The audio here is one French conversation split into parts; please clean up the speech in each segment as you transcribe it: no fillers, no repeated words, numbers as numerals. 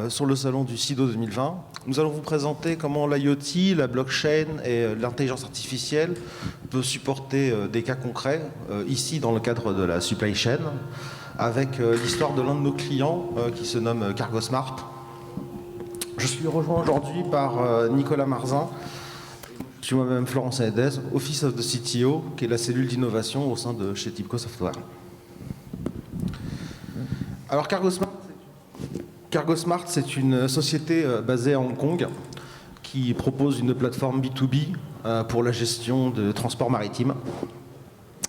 Sur le salon du CIDO 2020. Nous allons vous présenter comment l'IoT, la blockchain et l'intelligence artificielle peut supporter des cas concrets, ici dans le cadre de la supply chain, avec l'histoire de l'un de nos clients qui se nomme CargoSmart. Je suis rejoint aujourd'hui par Nicolas Marzin. Je suis moi-même Florence Aedez, Office of the CTO, qui est la cellule d'innovation au sein de chez TIBCO Software. Alors CargoSmart, c'est une société basée à Hong Kong qui propose une plateforme B2B pour la gestion de transports maritimes.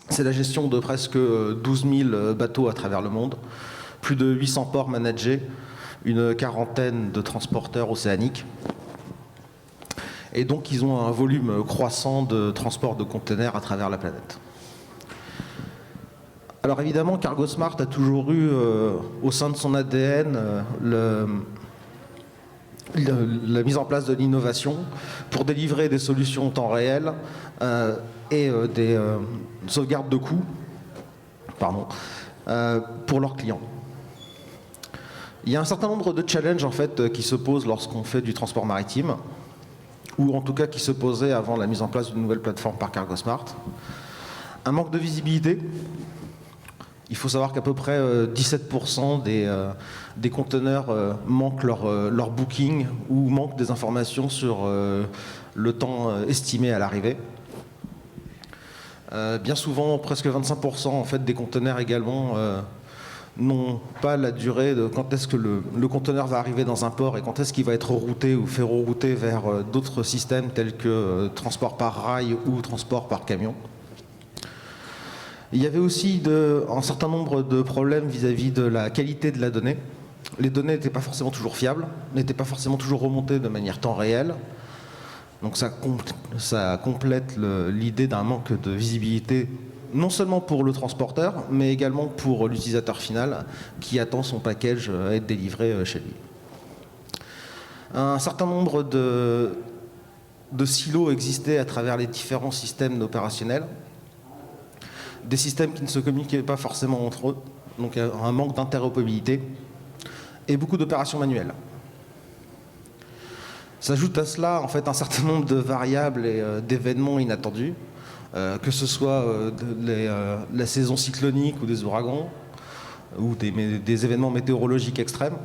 C'est la gestion de presque 12 000 bateaux à travers le monde, plus de 800 ports managés, une quarantaine de transporteurs océaniques. Et donc, ils ont un volume croissant de transport de conteneurs à travers la planète. Alors évidemment, CargoSmart a toujours eu au sein de son ADN la mise en place de l'innovation pour délivrer des solutions en temps réel et des sauvegardes de coûts pour leurs clients. Il y a un certain nombre de challenges en fait, qui se posent lorsqu'on fait du transport maritime, ou en tout cas qui se posaient avant la mise en place d'une nouvelle plateforme par CargoSmart. Un manque de visibilité. Il faut savoir qu'à peu près 17% des conteneurs manquent leur booking ou manquent des informations sur le temps estimé à l'arrivée. Bien souvent, presque 25% en fait, des conteneurs également n'ont pas la durée de quand est-ce que le conteneur va arriver dans un port et quand est-ce qu'il va être routé ou fait rerouter vers d'autres systèmes tels que transport par rail ou transport par camion. Il y avait aussi un certain nombre de problèmes vis-à-vis de la qualité de la donnée. Les données n'étaient pas forcément toujours fiables, n'étaient pas forcément toujours remontées de manière temps réel. Donc ça complète l'idée d'un manque de visibilité, non seulement pour le transporteur, mais également pour l'utilisateur final qui attend son package à être délivré chez lui. Un certain nombre de silos existaient à travers les différents systèmes opérationnels. Des systèmes qui ne se communiquaient pas forcément entre eux, donc un manque d'interopérabilité, et beaucoup d'opérations manuelles. S'ajoute à cela en fait, un certain nombre de variables et d'événements inattendus, que ce soit la saison cyclonique ou des ouragans, ou des événements météorologiques extrêmes.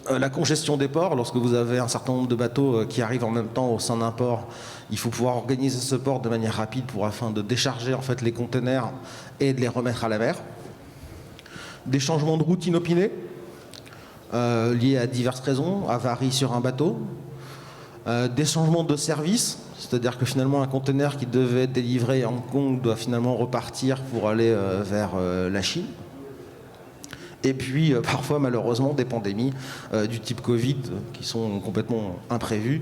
La congestion des ports, lorsque vous avez un certain nombre de bateaux qui arrivent en même temps au sein d'un port, il faut pouvoir organiser ce port de manière rapide afin de décharger en fait, les conteneurs et de les remettre à la mer. Des changements de route inopinés, liés à diverses raisons, avaries sur un bateau. Des changements de service, c'est-à-dire que finalement un conteneur qui devait être délivré à Hong Kong doit finalement repartir pour aller vers la Chine. Et puis parfois malheureusement des pandémies du type Covid qui sont complètement imprévues.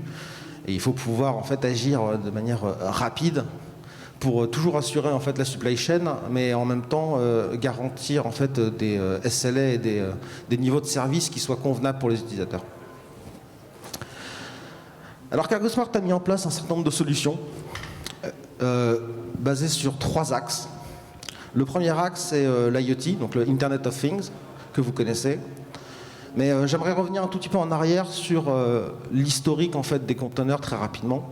Et il faut pouvoir en fait agir de manière rapide pour toujours assurer en fait la supply chain, mais en même temps garantir en fait des SLA et des niveaux de service qui soient convenables pour les utilisateurs. Alors CargoSmart a mis en place un certain nombre de solutions basées sur 3 axes. Le premier axe c'est l'IoT, donc le Internet of Things, que vous connaissez. Mais j'aimerais revenir un tout petit peu en arrière sur l'historique en fait, des conteneurs très rapidement.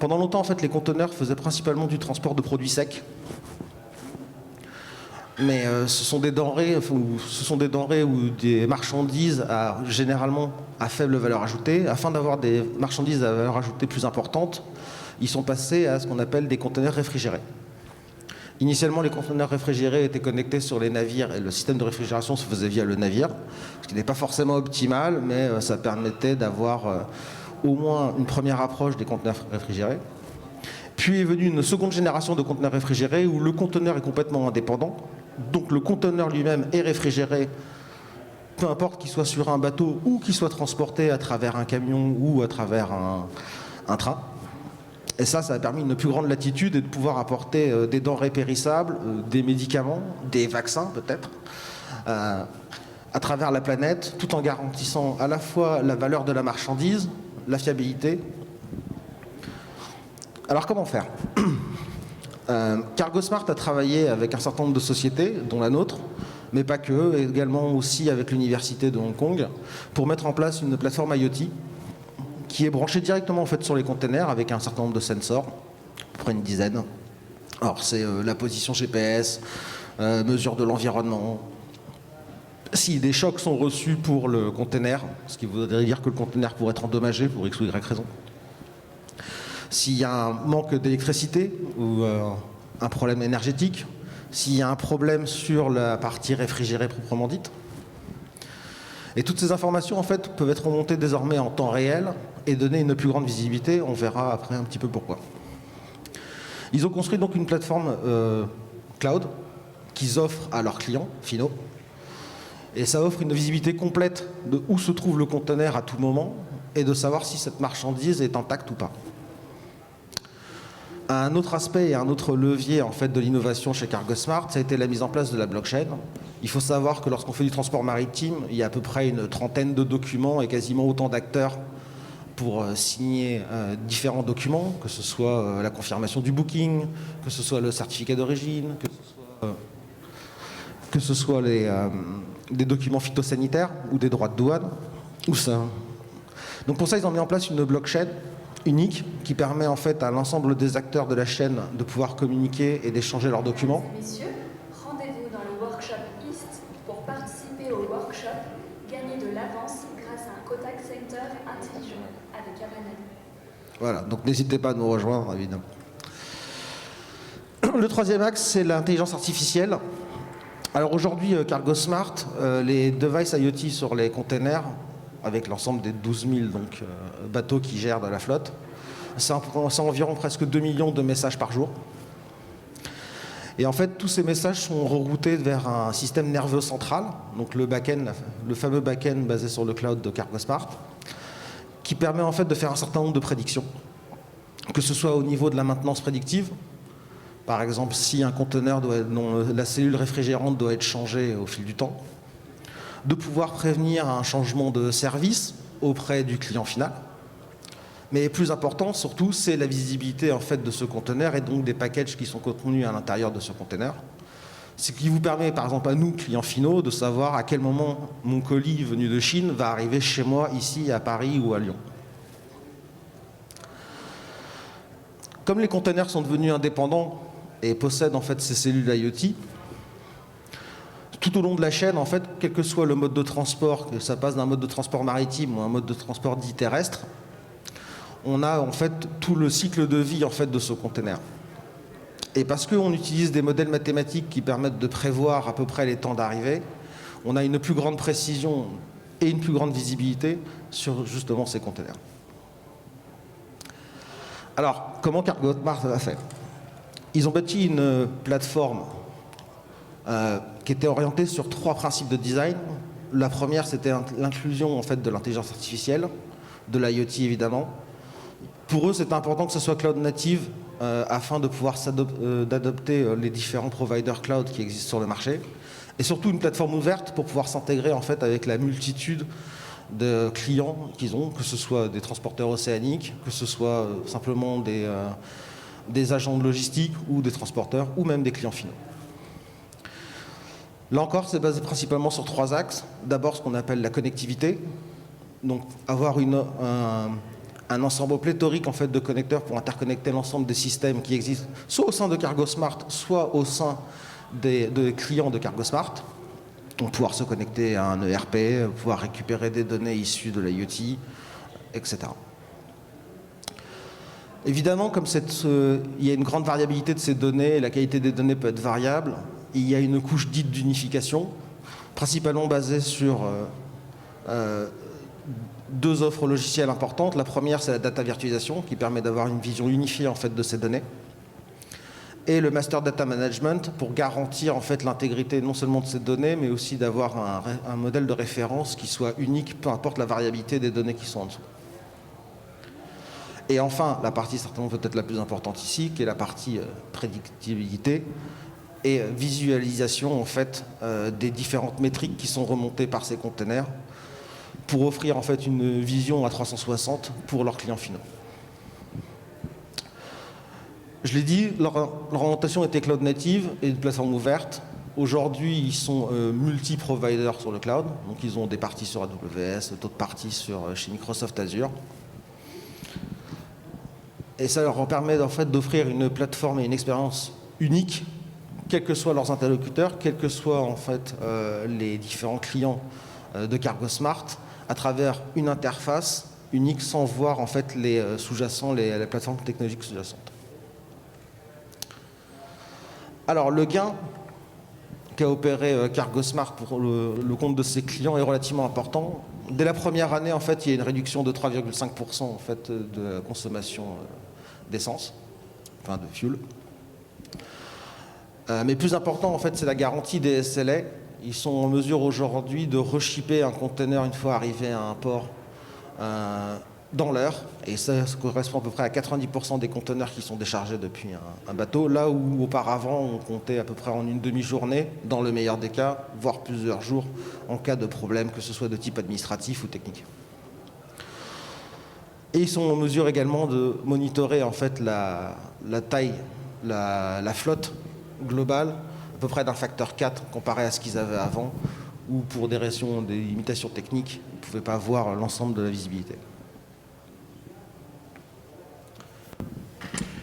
Pendant longtemps, en fait, les conteneurs faisaient principalement du transport de produits secs. Mais ce sont des denrées ou des marchandises généralement à faible valeur ajoutée. Afin d'avoir des marchandises à valeur ajoutée plus importante, ils sont passés à ce qu'on appelle des conteneurs réfrigérés. Initialement, les conteneurs réfrigérés étaient connectés sur les navires et le système de réfrigération se faisait via le navire, ce qui n'est pas forcément optimal, mais ça permettait d'avoir au moins une première approche des conteneurs réfrigérés. Puis est venue une seconde génération de conteneurs réfrigérés où le conteneur est complètement indépendant, donc le conteneur lui-même est réfrigéré, peu importe qu'il soit sur un bateau ou qu'il soit transporté à travers un camion ou à travers un train. Et ça a permis une plus grande latitude et de pouvoir apporter des denrées périssables, des médicaments, des vaccins peut-être, à travers la planète, tout en garantissant à la fois la valeur de la marchandise, la fiabilité. Alors comment faire CargoSmart a travaillé avec un certain nombre de sociétés, dont la nôtre, mais pas que, également aussi avec l'université de Hong Kong, pour mettre en place une plateforme IoT qui est branchée directement en fait sur les containers avec un certain nombre de sensors, à peu près une dizaine. Alors c'est la position GPS, mesure de l'environnement. Si des chocs sont reçus pour le container, ce qui voudrait dire que le container pourrait être endommagé pour X ou Y raison. S'il y a un manque d'électricité ou un problème énergétique, s'il y a un problème sur la partie réfrigérée proprement dite. Et toutes ces informations en fait peuvent être remontées désormais en temps réel et donner une plus grande visibilité. On verra après un petit peu pourquoi. Ils ont construit donc une plateforme cloud qu'ils offrent à leurs clients finaux. Et ça offre une visibilité complète de où se trouve le conteneur à tout moment et de savoir si cette marchandise est intacte ou pas. Un autre aspect et un autre levier en fait, de l'innovation chez CargoSmart, ça a été la mise en place de la blockchain. Il faut savoir que lorsqu'on fait du transport maritime, il y a à peu près une trentaine de documents et quasiment autant d'acteurs pour signer différents documents, que ce soit la confirmation du booking, que ce soit le certificat d'origine, que ce soit des documents phytosanitaires ou des droits de douane. Ou ça. Donc pour ça, ils ont mis en place une blockchain unique qui permet en fait à l'ensemble des acteurs de la chaîne de pouvoir communiquer et d'échanger leurs documents. Messieurs, rendez-vous dans le workshop East pour participer au workshop, gagner de l'avance grâce à un contact center intelligent avec Avanade. Voilà, donc n'hésitez pas à nous rejoindre évidemment. Le troisième axe, c'est l'intelligence artificielle. Alors aujourd'hui, CargoSmart, les devices IoT sur les containers, avec l'ensemble des 12 000 donc, bateaux qui gèrent de la flotte, c'est environ presque 2 millions de messages par jour. Et en fait, tous ces messages sont reroutés vers un système nerveux central, donc le back-end, le fameux back-end basé sur le cloud de CargoSmart, qui permet en fait de faire un certain nombre de prédictions, que ce soit au niveau de la maintenance prédictive. Par exemple, si un conteneur dont la cellule réfrigérante doit être changée au fil du temps, de pouvoir prévenir un changement de service auprès du client final. Mais plus important, surtout, c'est la visibilité en fait, de ce conteneur et donc des packages qui sont contenus à l'intérieur de ce conteneur. Ce qui vous permet, par exemple, à nous, clients finaux, de savoir à quel moment mon colis venu de Chine va arriver chez moi, ici, à Paris ou à Lyon. Comme les conteneurs sont devenus indépendants et possèdent en fait ces cellules IoT, tout au long de la chaîne, en fait, quel que soit le mode de transport, que ça passe d'un mode de transport maritime ou un mode de transport dit terrestre, on a en fait tout le cycle de vie en fait, de ce conteneur. Et parce qu'on utilise des modèles mathématiques qui permettent de prévoir à peu près les temps d'arrivée, on a une plus grande précision et une plus grande visibilité sur justement ces conteneurs. Alors, comment CargoSmart l'a fait? Ils ont bâti une plateforme qui était orientée sur 3 principes de design. La première, c'était l'inclusion en fait, de l'intelligence artificielle, de l'IoT évidemment. Pour eux, c'est important que ce soit cloud native afin de pouvoir d'adopter les différents providers cloud qui existent sur le marché. Et surtout une plateforme ouverte pour pouvoir s'intégrer en fait, avec la multitude de clients qu'ils ont, que ce soit des transporteurs océaniques, que ce soit simplement des agents de logistique ou des transporteurs ou même des clients finaux. Là encore, c'est basé principalement sur 3 axes. D'abord, ce qu'on appelle la connectivité. Donc, avoir un ensemble pléthorique en fait, de connecteurs pour interconnecter l'ensemble des systèmes qui existent, soit au sein de CargoSmart, soit au sein des clients de CargoSmart. Donc, pouvoir se connecter à un ERP, pouvoir récupérer des données issues de l'IoT, etc. Évidemment, comme il y a une grande variabilité de ces données, et la qualité des données peut être variable, il y a une couche dite d'unification, principalement basée sur 2 offres logicielles importantes. La première, c'est la data virtualisation, qui permet d'avoir une vision unifiée en fait, de ces données. Et le master data management, pour garantir en fait, l'intégrité non seulement de ces données, mais aussi d'avoir un modèle de référence qui soit unique, peu importe la variabilité des données qui sont en dessous. Et enfin, la partie certainement peut-être la plus importante ici, qui est la partie prédictibilité et visualisation en fait, des différentes métriques qui sont remontées par ces containers pour offrir en fait, une vision à 360 pour leurs clients finaux. Je l'ai dit, leur orientation était cloud native et une plateforme ouverte. Aujourd'hui, ils sont multi-providers sur le cloud. Donc, ils ont des parties sur AWS, d'autres parties chez Microsoft Azure. Et ça leur permet en fait d'offrir une plateforme et une expérience unique, quels que soient leurs interlocuteurs, quels que soient en fait les différents clients de CargoSmart, à travers une interface unique sans voir en fait les sous-jacents, les plateformes technologiques sous-jacentes. Alors le gain qu'a opéré CargoSmart pour le compte de ses clients est relativement important. Dès la première année, en fait, il y a une réduction de 3,5% en fait, de la consommation d'essence, enfin de fuel. Mais plus important, en fait, c'est la garantie des SLA. Ils sont en mesure aujourd'hui de reshipper un conteneur une fois arrivé à un port dans l'heure. Et ça correspond à peu près à 90% des conteneurs qui sont déchargés depuis un bateau. Là où auparavant, on comptait à peu près en une demi-journée, dans le meilleur des cas, voire plusieurs jours, en cas de problème, que ce soit de type administratif ou technique. Et ils sont en mesure également de monitorer en fait la taille, la flotte globale, à peu près d'un facteur 4 comparé à ce qu'ils avaient avant, où pour des raisons, des limitations techniques, ils ne pouvaient pas voir l'ensemble de la visibilité.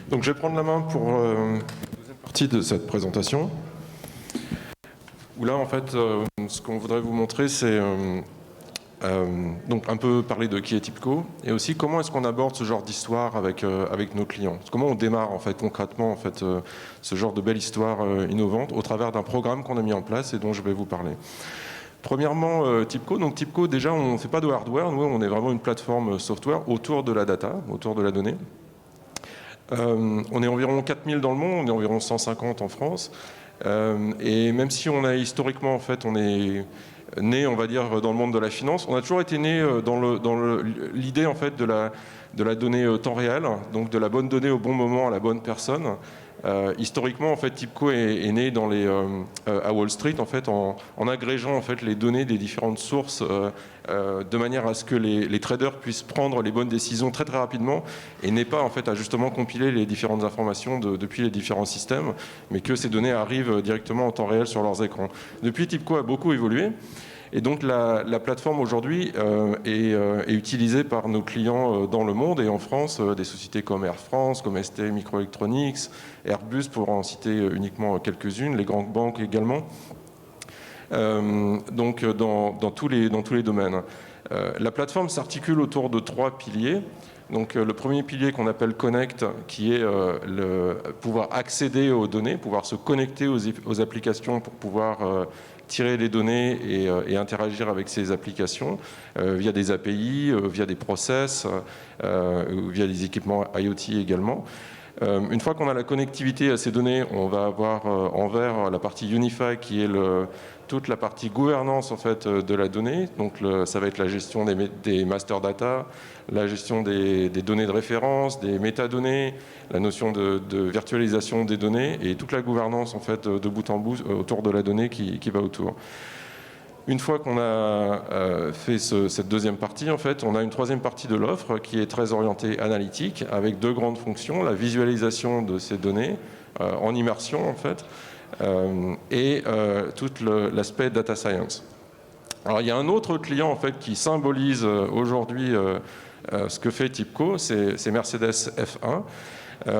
Donc je vais prendre la main pour la deuxième partie de cette présentation, où là en fait ce qu'on voudrait vous montrer c'est donc un peu parler de qui est TIBCO et aussi comment est-ce qu'on aborde ce genre d'histoire avec nos clients. Comment on démarre en fait concrètement en fait ce genre de belle histoire innovante au travers d'un programme qu'on a mis en place et dont je vais vous parler. Premièrement, TIBCO. Donc TIBCO, déjà, on ne fait pas de hardware. Nous, on est vraiment une plateforme software autour de la data, autour de la donnée. On est environ 4000 dans le monde, on est environ 150 en France. Et même si on a historiquement, en fait, on est né, on va dire, dans le monde de la finance, on a toujours été né dans l'idée, en fait, de la donnée temps réel, donc de la bonne donnée au bon moment à la bonne personne. Historiquement, en fait, TIBCO est né à Wall Street, en fait, en agrégeant en fait les données des différentes sources de manière à ce que les traders puissent prendre les bonnes décisions très très rapidement et n'aient pas en fait à justement compiler les différentes informations depuis les différents systèmes, mais que ces données arrivent directement en temps réel sur leurs écrans. Depuis, TIBCO a beaucoup évolué. Et donc la plateforme aujourd'hui est utilisée par nos clients dans le monde et en France, des sociétés comme Air France, comme ST Microelectronics, Airbus pour en citer uniquement quelques-unes, les grandes banques également, donc dans tous les domaines. La plateforme s'articule autour de 3 piliers. Donc le premier pilier qu'on appelle Connect, qui est pouvoir accéder aux données, pouvoir se connecter aux applications pour pouvoir tirer les données et interagir avec ces applications via des API, via des process, via des équipements IoT également. Une fois qu'on a la connectivité à ces données, on va avoir en vert la partie Unify qui est toute la partie gouvernance en fait, de la donnée. Donc ça va être la gestion des master data, la gestion des données de référence, des métadonnées, la notion de virtualisation des données et toute la gouvernance en fait, de bout en bout autour de la donnée qui va autour. Une fois qu'on a fait cette deuxième partie, en fait, on a une troisième partie de l'offre qui est très orientée analytique avec 2 grandes fonctions, la visualisation de ces données en immersion en fait, et tout l'aspect data science. Alors il y a un autre client en fait qui symbolise aujourd'hui ce que fait TIBCO, c'est Mercedes F1.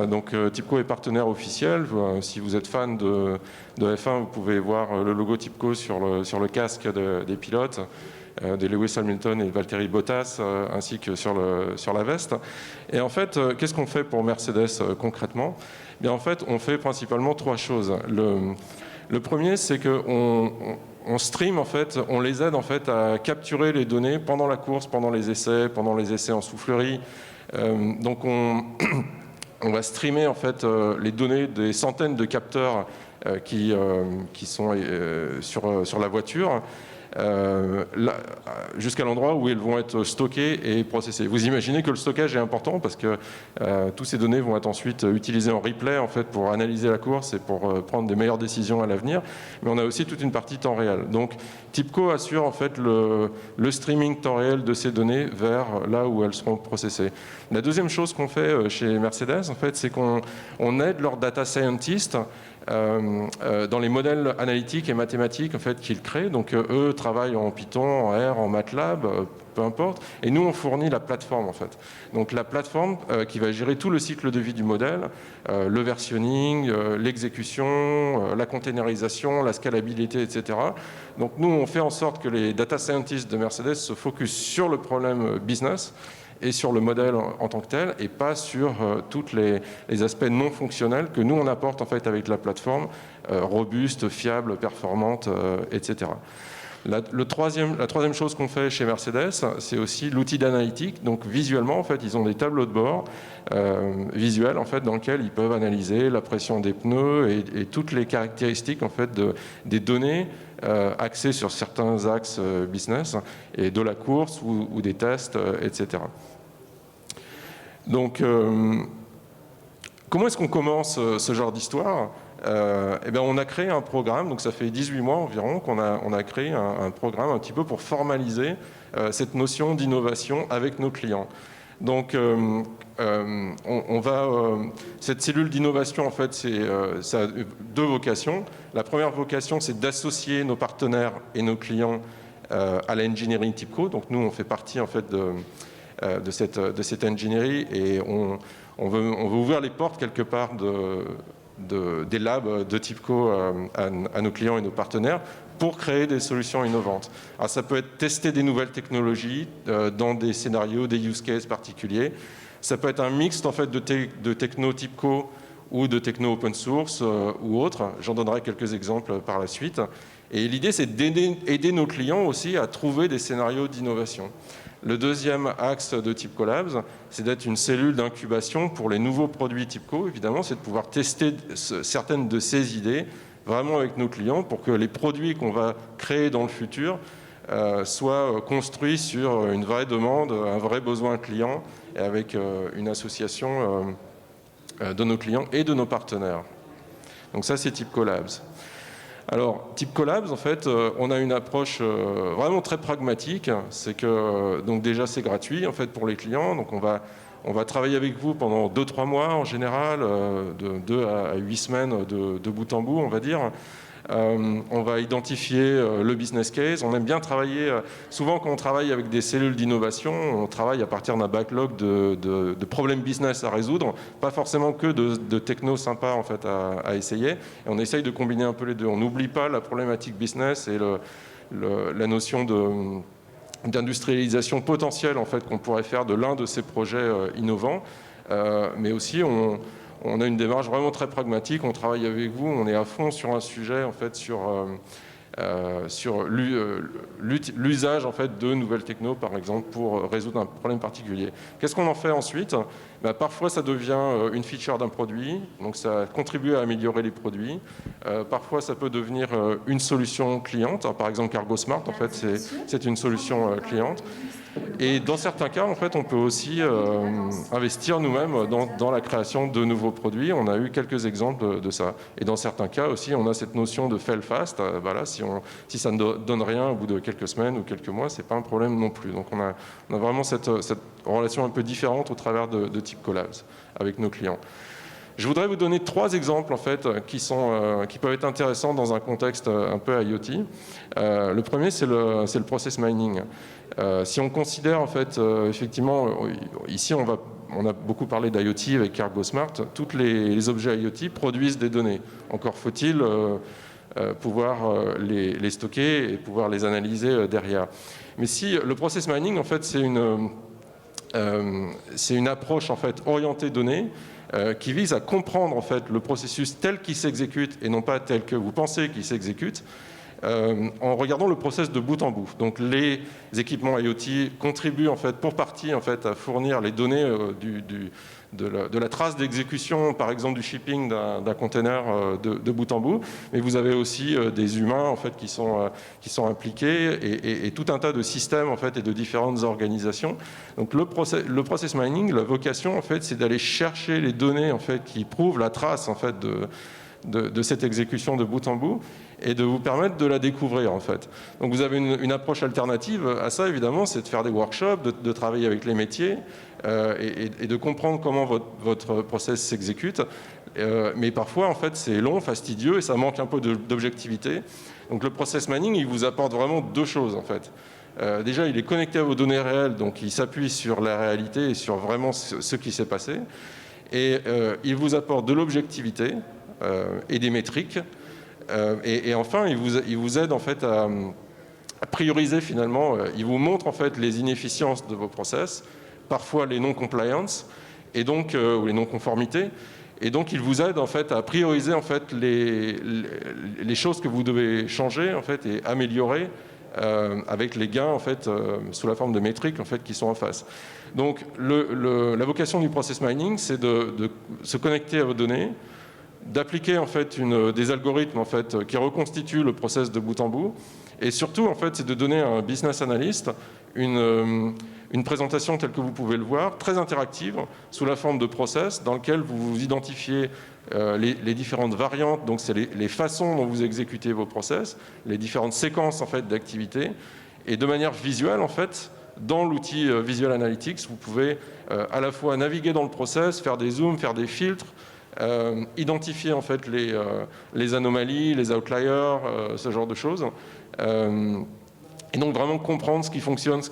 Donc TIBCO est partenaire officiel. Si vous êtes fan de F1, vous pouvez voir le logo TIBCO sur le casque des pilotes, de Lewis Hamilton et Valtteri Bottas, ainsi que sur la veste. Et en fait, qu'est-ce qu'on fait pour Mercedes concrètement ? Bien, en fait, on fait principalement 3 choses. Le premier, c'est qu'on stream, en fait, on les aide en fait, à capturer les données pendant la course, pendant les essais en soufflerie. Donc on va streamer en fait, les données des centaines de capteurs qui sont sur la voiture. Jusqu'à l'endroit où elles vont être stockées et processées. Vous imaginez que le stockage est important parce que toutes ces données vont être ensuite utilisées en replay en fait, pour analyser la course et pour prendre des meilleures décisions à l'avenir. Mais on a aussi toute une partie temps réel. Donc TIBCO assure en fait, le streaming temps réel de ces données vers là où elles seront processées. La deuxième chose qu'on fait chez Mercedes, en fait, c'est qu'on aide leurs data scientists dans les modèles analytiques et mathématiques en fait, qu'ils créent. Donc eux travaillent en Python, en R, en MATLAB, peu importe. Et nous, on fournit la plateforme en fait. Donc la plateforme qui va gérer tout le cycle de vie du modèle, le versionning, l'exécution, la containerisation, la scalabilité, etc. Donc nous, on fait en sorte que les data scientists de Mercedes se focusent sur le problème business et sur le modèle en tant que tel, et pas sur tous les aspects non fonctionnels que nous on apporte en fait avec la plateforme, robuste, fiable, performante, etc. La troisième chose qu'on fait chez Mercedes, c'est aussi l'outil d'analytique. Donc visuellement, en fait, ils ont des tableaux de bord visuels en fait, dans lesquels ils peuvent analyser la pression des pneus et toutes les caractéristiques en fait, des données axées sur certains axes business et de la course ou des tests, etc. Donc, comment est-ce qu'on commence ce genre d'histoire ? Eh bien, on a créé un programme, donc ça fait 18 mois environ qu'on a créé un programme un petit peu pour formaliser cette notion d'innovation avec nos clients. Donc, cette cellule d'innovation, en fait, ça a deux vocations. La première vocation, c'est d'associer nos partenaires et nos clients à l'engineering TIBCO. Donc, nous, on fait partie, en fait, de cette ingénierie et on veut ouvrir les portes quelque part des labs de TIBCO à nos clients et nos partenaires pour créer des solutions innovantes. Alors ça peut être tester des nouvelles technologies dans des scénarios, des use cases particuliers. Ça peut être un mix en fait, de techno TIBCO ou de techno open source ou autre. J'en donnerai quelques exemples par la suite. Et l'idée, c'est d'aider nos clients aussi à trouver des scénarios d'innovation. Le deuxième axe de TIBCO Labs, c'est d'être une cellule d'incubation pour les nouveaux produits TIBCO. Évidemment, c'est de pouvoir tester certaines de ces idées vraiment avec nos clients pour que les produits qu'on va créer dans le futur soient construits sur une vraie demande, un vrai besoin client et avec une association de nos clients et de nos partenaires. Donc ça, c'est TIBCO Labs. Alors, TIBCO Labs, en fait, on a une approche vraiment très pragmatique. C'est que, donc déjà, c'est gratuit, en fait, pour les clients. Donc, on va travailler avec vous pendant 2-3 mois, en général, de 2 à 8 semaines de bout en bout, on va dire. On va identifier le business case. On aime bien travailler, souvent quand on travaille avec des cellules d'innovation, on travaille à partir d'un backlog de problèmes business à résoudre, pas forcément que de techno sympa en fait, à essayer. Et on essaye de combiner un peu les deux. On n'oublie pas la problématique business et la notion d'industrialisation potentielle en fait, qu'on pourrait faire de l'un de ces projets innovants. Mais aussi, on a une démarche vraiment très pragmatique, on travaille avec vous, on est à fond sur un sujet, en fait, sur l'usage en fait, de nouvelles technos, par exemple, pour résoudre un problème particulier. Qu'est-ce qu'on en fait ensuite ? Parfois, ça devient une feature d'un produit, donc ça contribue à améliorer les produits. Parfois, ça peut devenir une solution cliente. Alors, par exemple, Cargo Smart, en fait, c'est une solution cliente. Et dans certains cas, en fait, on peut aussi investir nous-mêmes dans la création de nouveaux produits. On a eu quelques exemples de ça. Et dans certains cas aussi, on a cette notion de fail fast. Voilà, si ça ne donne rien au bout de quelques semaines ou quelques mois, c'est pas un problème non plus. Donc on a vraiment cette relation un peu différente au travers de TIBCO Labs avec nos clients. Je voudrais vous donner 3 exemples en fait, qui peuvent être intéressants dans un contexte un peu IoT. Le premier, c'est le process mining. Si on considère en fait, effectivement, ici on a beaucoup parlé d'IoT avec Cargo Smart, tous les objets IoT produisent des données. Encore faut-il pouvoir les stocker et pouvoir les analyser derrière. Mais si le process mining, en fait, c'est une approche en fait, orientée données, qui vise à comprendre en fait, le processus tel qu'il s'exécute et non pas tel que vous pensez qu'il s'exécute, en regardant le process de bout en bout. Donc les équipements IoT contribuent en fait, pour partie en fait, à fournir les données de la trace d'exécution, par exemple du shipping d'un container de bout en bout, mais vous avez aussi des humains en fait, qui sont impliqués et tout un tas de systèmes en fait, et de différentes organisations. Donc le process mining, la vocation en fait, c'est d'aller chercher les données en fait, qui prouvent la trace en fait, de cette exécution de bout en bout et de vous permettre de la découvrir en fait. Donc vous avez une approche alternative à ça évidemment, c'est de faire des workshops, de travailler avec les métiers et de comprendre comment votre process s'exécute. Mais parfois, en fait, c'est long, fastidieux et ça manque un peu d'objectivité. Donc le process mining, il vous apporte vraiment deux choses, en fait. Déjà, il est connecté à vos données réelles, donc il s'appuie sur la réalité et sur vraiment ce qui s'est passé. Et il vous apporte de l'objectivité et des métriques. Et enfin, il vous aide en fait à prioriser finalement. Il vous montre en fait les inefficiences de vos process, parfois les non-compliance, et donc ou les non-conformités. Et donc, il vous aide en fait à prioriser en fait les choses que vous devez changer en fait et améliorer avec les gains en fait sous la forme de métriques en fait qui sont en face. Donc, la vocation du process mining, c'est de se connecter à vos données, d'appliquer en fait des algorithmes en fait qui reconstituent le process de bout en bout, et surtout en fait, c'est de donner à un business analyst une présentation telle que vous pouvez le voir, très interactive, sous la forme de process, dans lequel vous identifiez les différentes variantes, donc c'est les façons dont vous exécutez vos process, les différentes séquences en fait, d'activités, et de manière visuelle, en fait, dans l'outil Visual Analytics, vous pouvez à la fois naviguer dans le process, faire des zooms, faire des filtres, identifier en fait les anomalies, les outliers, ce genre de choses. Et donc vraiment comprendre ce qui fonctionne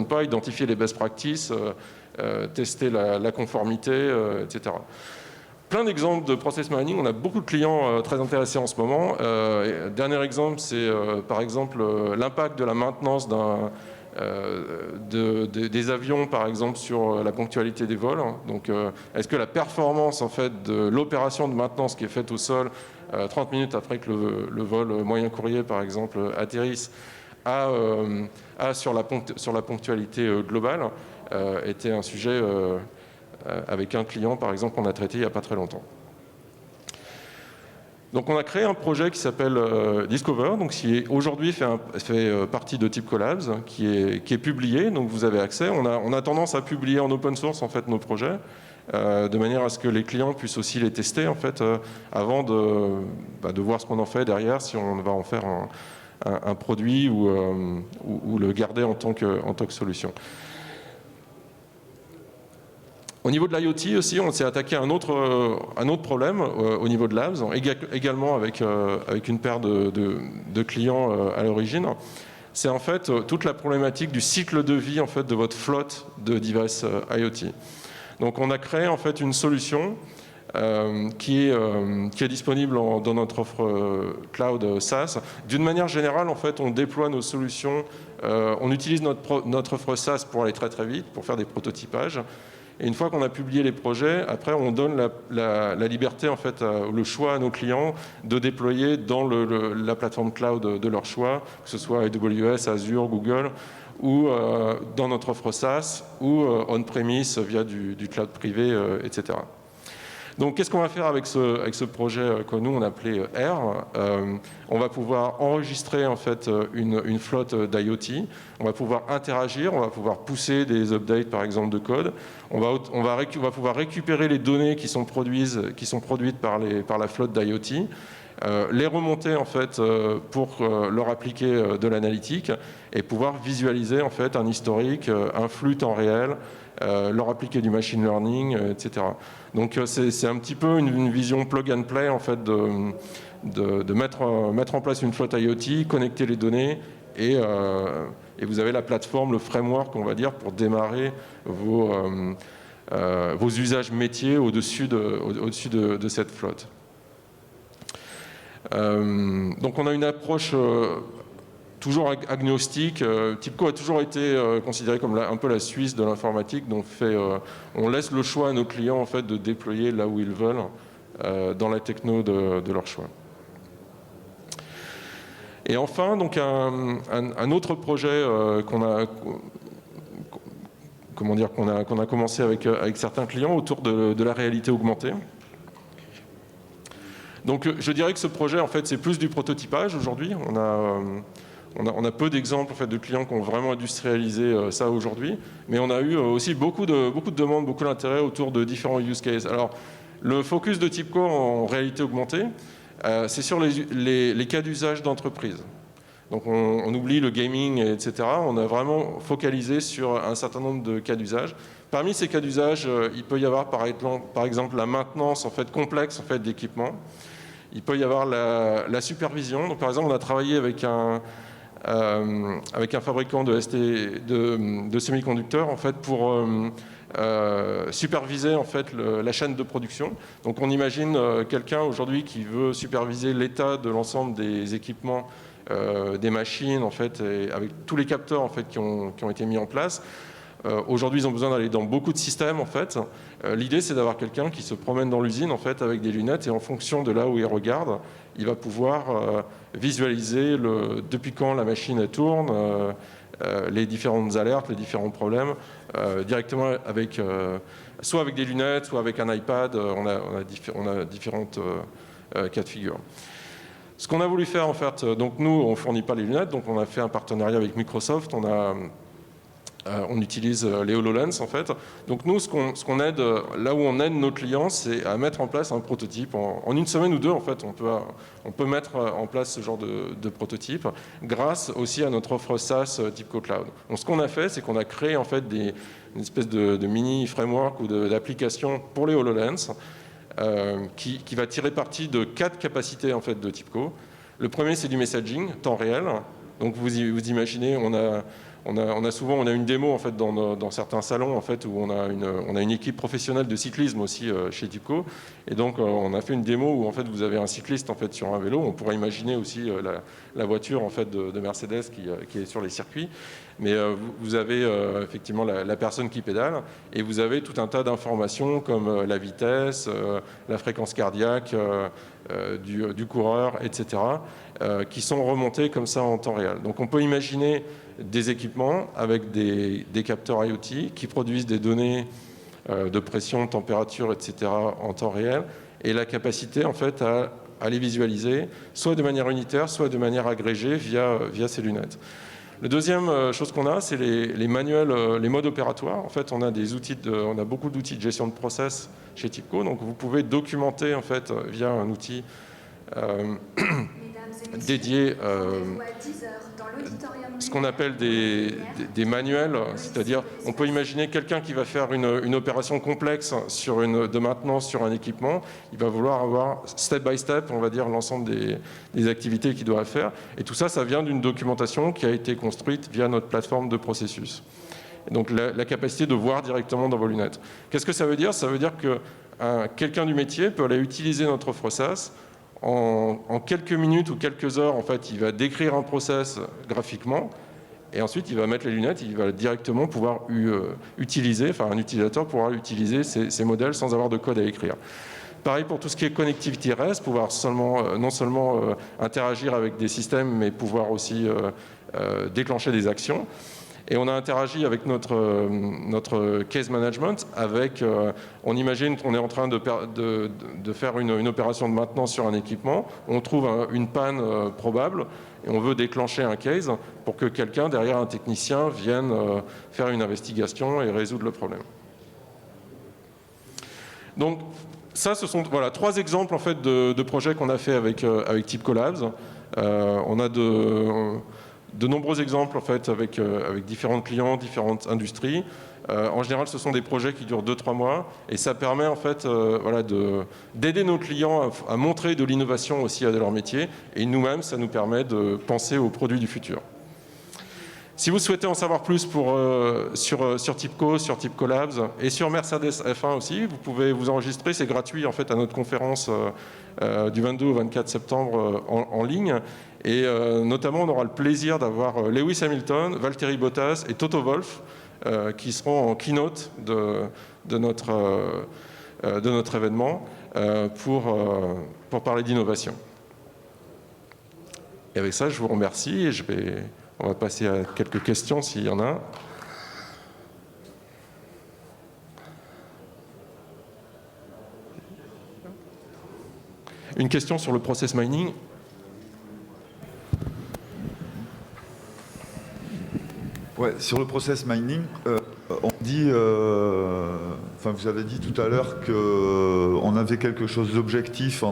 pas, identifier les best practices, tester la conformité, etc. Plein d'exemples de process mining. On a beaucoup de clients très intéressés en ce moment. Dernier exemple, c'est par exemple l'impact de la maintenance des avions, par exemple, sur la ponctualité des vols. Donc, est-ce que la performance en fait, de l'opération de maintenance qui est faite au sol 30 minutes après que le vol moyen courrier, par exemple, atterrisse, sur la ponctualité globale était un sujet avec un client, par exemple, qu'on a traité il n'y a pas très longtemps. Donc on a créé un projet qui s'appelle Discover, donc qui aujourd'hui fait partie de TIBCO Labs, qui est publié, donc vous avez accès. On a tendance à publier en open source en fait, nos projets, de manière à ce que les clients puissent aussi les tester en fait, avant de voir ce qu'on en fait derrière, si on va en faire un produit ou le garder en tant que solution. Au niveau de l'IoT aussi, on s'est attaqué à un autre problème au niveau de Labs, également avec une paire de clients à l'origine. C'est en fait toute la problématique du cycle de vie en fait, de votre flotte de devices IoT. Donc on a créé en fait une solution qui est disponible dans notre offre cloud SaaS. D'une manière générale, en fait, on déploie nos solutions, on utilise notre offre SaaS pour aller très très vite, pour faire des prototypages. Et une fois qu'on a publié les projets, après on donne la liberté, en fait, le choix à nos clients de déployer dans la plateforme cloud de leur choix, que ce soit AWS, Azure, Google, ou dans notre offre SaaS, ou on-premise via du cloud privé, etc. Donc, qu'est-ce qu'on va faire avec ce projet que nous, on a appelé R? On va pouvoir enregistrer en fait, une flotte d'IoT. On va pouvoir interagir, on va pouvoir pousser des updates, par exemple, de code. On va pouvoir récupérer les données qui sont produites par la flotte d'IoT, les remonter en fait, pour leur appliquer de l'analytique et pouvoir visualiser en fait, un historique, un flux temps réel, leur appliquer du machine learning, etc. Donc c'est un petit peu une vision plug and play en fait, de mettre en place une flotte IoT, connecter les données et vous avez la plateforme, le framework, on va dire, pour démarrer vos usages métiers au-dessus de cette flotte. Donc on a une approche toujours agnostique. TIBCO a toujours été considéré comme un peu la Suisse de l'informatique, donc on laisse le choix à nos clients en fait, de déployer là où ils veulent, dans la techno de leur choix. Et enfin, donc un autre projet qu'on a commencé avec certains clients autour de la réalité augmentée. Donc je dirais que ce projet, en fait, c'est plus du prototypage aujourd'hui. On a peu d'exemples en fait, de clients qui ont vraiment industrialisé ça aujourd'hui, mais on a eu aussi beaucoup de demandes, beaucoup d'intérêt autour de différents use cases. Alors, le focus de TIBCO en réalité augmentée, c'est sur les cas d'usage d'entreprise. Donc on oublie le gaming, etc. On a vraiment focalisé sur un certain nombre de cas d'usage. Parmi ces cas d'usage, il peut y avoir par exemple la maintenance en fait, complexe en fait, d'équipements. Il peut y avoir la supervision. Donc, par exemple, on a travaillé avec un fabricant de semi-conducteurs en fait, pour superviser en fait, la chaîne de production. Donc on imagine quelqu'un aujourd'hui qui veut superviser l'état de l'ensemble des équipements, des machines, en fait, et avec tous les capteurs en fait, qui ont été mis en place. Aujourd'hui, ils ont besoin d'aller dans beaucoup de systèmes. En fait. L'idée, c'est d'avoir quelqu'un qui se promène dans l'usine en fait, avec des lunettes et en fonction de là où il regarde, il va pouvoir visualiser depuis quand la machine tourne, les différentes alertes, les différents problèmes, directement soit avec des lunettes, soit avec un iPad. On a différentes cas de figure. Ce qu'on a voulu faire, en fait, donc nous, on ne fournit pas les lunettes, donc on a fait un partenariat avec Microsoft. On utilise les HoloLens en fait. Donc nous, ce qu'on aide, là où on aide nos clients, c'est à mettre en place un prototype. En une semaine ou deux, en fait, on peut mettre en place ce genre de prototype grâce aussi à notre offre SaaS TIBCO Cloud. Donc ce qu'on a fait, c'est qu'on a créé en fait une espèce de mini framework ou d'application pour les HoloLens qui va tirer parti de 4 capacités en fait de TIBCO. Le premier, c'est du messaging, temps réel. Donc vous imaginez, on a une démo en fait dans certains salons en fait où on a une équipe professionnelle de cyclisme aussi chez TIBCO, et donc on a fait une démo où en fait vous avez un cycliste en fait sur un vélo. On pourrait imaginer aussi la voiture en fait de Mercedes qui est sur les circuits, mais vous avez effectivement la personne qui pédale, et vous avez tout un tas d'informations comme la vitesse, la fréquence cardiaque du coureur, etc. Qui sont remontées comme ça en temps réel. Donc on peut imaginer des équipements avec des capteurs IoT qui produisent des données de pression, température, etc. en temps réel, et la capacité en fait à les visualiser, soit de manière unitaire, soit de manière agrégée via ces lunettes. La deuxième chose qu'on a, c'est les manuels, les modes opératoires. En fait, on a beaucoup d'outils de gestion de process chez TIBCO, donc vous pouvez documenter en fait via un outil dédié, ce qu'on appelle des manuels, c'est-à-dire on peut imaginer quelqu'un qui va faire une opération complexe de maintenance sur un équipement, il va vouloir avoir step by step, on va dire, l'ensemble des activités qu'il doit faire, et tout ça, ça vient d'une documentation qui a été construite via notre plateforme de processus. Et donc la capacité de voir directement dans vos lunettes. Qu'est-ce que ça veut dire ? Ça veut dire que quelqu'un du métier peut aller utiliser notre offre SaaS. En quelques minutes ou quelques heures, en fait, il va décrire un process graphiquement, et ensuite il va mettre les lunettes, il va directement pouvoir utiliser, enfin un utilisateur pourra utiliser ces modèles sans avoir de code à écrire. Pareil pour tout ce qui est connectivité REST, pouvoir non seulement interagir avec des systèmes, mais pouvoir aussi déclencher des actions. Et on a interagi avec notre case management. On imagine qu'on est en train de faire une opération de maintenance sur un équipement. On trouve une panne probable et on veut déclencher un case pour que quelqu'un, derrière un technicien, vienne faire une investigation et résoudre le problème. Donc, ça, ce sont 3 exemples en fait, de projets qu'on a fait avec TIBCO Labs. On a de nombreux exemples en fait, avec différents clients, différentes industries. En général, ce sont des projets qui durent 2-3 mois, et ça permet en fait, d'aider nos clients à montrer de l'innovation aussi à leur métier, et nous-mêmes, ça nous permet de penser aux produits du futur. Si vous souhaitez en savoir plus sur TIBCO, sur TIBCO Labs et sur Mercedes F1 aussi, vous pouvez vous enregistrer, c'est gratuit en fait à notre conférence du 22 au 24 septembre en ligne. Et notamment, on aura le plaisir d'avoir Lewis Hamilton, Valtteri Bottas et Toto Wolff qui seront en keynote de notre événement pour parler d'innovation. Et avec ça, je vous remercie et on va passer à quelques questions s'il y en a. Une question sur le process mining. Ouais, sur le process mining, On dit, vous avez dit tout à l'heure qu'on avait quelque chose d'objectif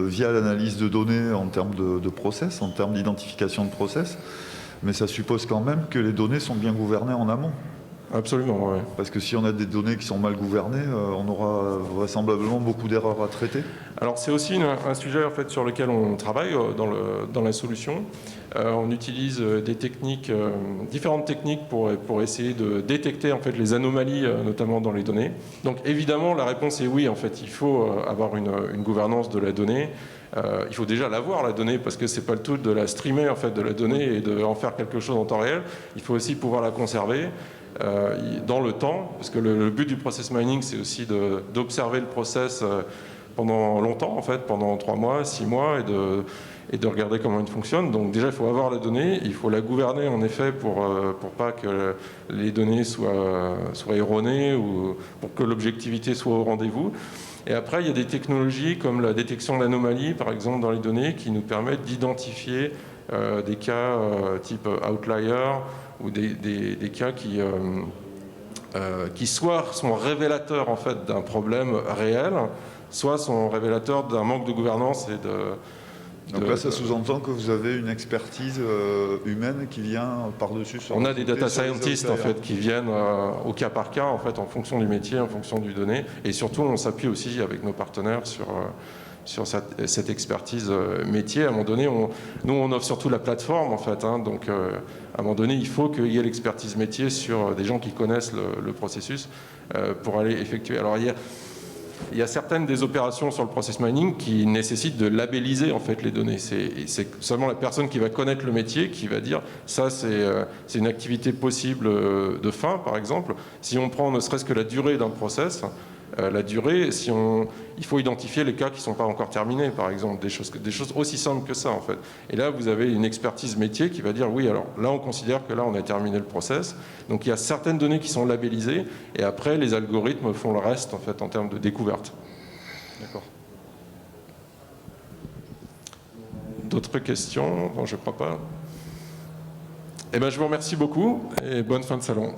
via l'analyse de données en termes de process, en termes d'identification de process, mais ça suppose quand même que les données sont bien gouvernées en amont. Absolument, oui. Parce que si on a des données qui sont mal gouvernées, on aura vraisemblablement beaucoup d'erreurs à traiter. Alors c'est aussi un sujet en fait, sur lequel on travaille dans la solution. On utilise des techniques, différentes techniques pour essayer de détecter en fait, les anomalies, notamment dans les données. Donc évidemment, la réponse est oui. En fait, il faut avoir une gouvernance de la donnée. Il faut déjà l'avoir, la donnée, parce que c'est pas le tout de la streamer en fait, de la donnée et d'en faire quelque chose en temps réel. Il faut aussi pouvoir la conserver dans le temps, parce que le but du process mining, c'est aussi d'observer le process pendant longtemps, en fait, pendant 3 mois, 6 mois, et de regarder comment il fonctionne. Donc déjà, il faut avoir la donnée, il faut la gouverner, en effet, pour pas que les données soient erronées ou pour que l'objectivité soit au rendez-vous. Et après, il y a des technologies comme la détection d'anomalies, par exemple, dans les données, qui nous permettent d'identifier des cas type outlier ou des cas qui soit sont révélateurs en fait, d'un problème réel, soit sont révélateurs d'un manque de gouvernance et Donc là, ça sous-entend que vous avez une expertise humaine qui vient par-dessus. On a des data scientists en fait, qui viennent au cas par cas en, fait, en fonction du métier, en fonction du donné. Et surtout, on s'appuie aussi avec nos partenaires sur cette expertise métier. À un moment donné, nous, on offre surtout la plateforme, en fait. Hein, donc, à un moment donné, il faut qu'il y ait l'expertise métier sur des gens qui connaissent le processus pour aller effectuer. Alors, il y a certaines des opérations sur le process mining qui nécessitent de labelliser en fait les données. C'est seulement la personne qui va connaître le métier qui va dire ça c'est une activité possible de fin par exemple. Si on prend ne serait-ce que la durée d'un process, la durée, il faut identifier les cas qui ne sont pas encore terminés par exemple, des choses aussi simples que ça en fait. Et là vous avez une expertise métier qui va dire oui alors là on considère que là on a terminé le process. Donc il y a certaines données qui sont labellisées et après les algorithmes font le reste en fait en termes de découverte. D'accord. D'autres questions? Bon, je ne crois pas. Eh bien, je vous remercie beaucoup et bonne fin de salon.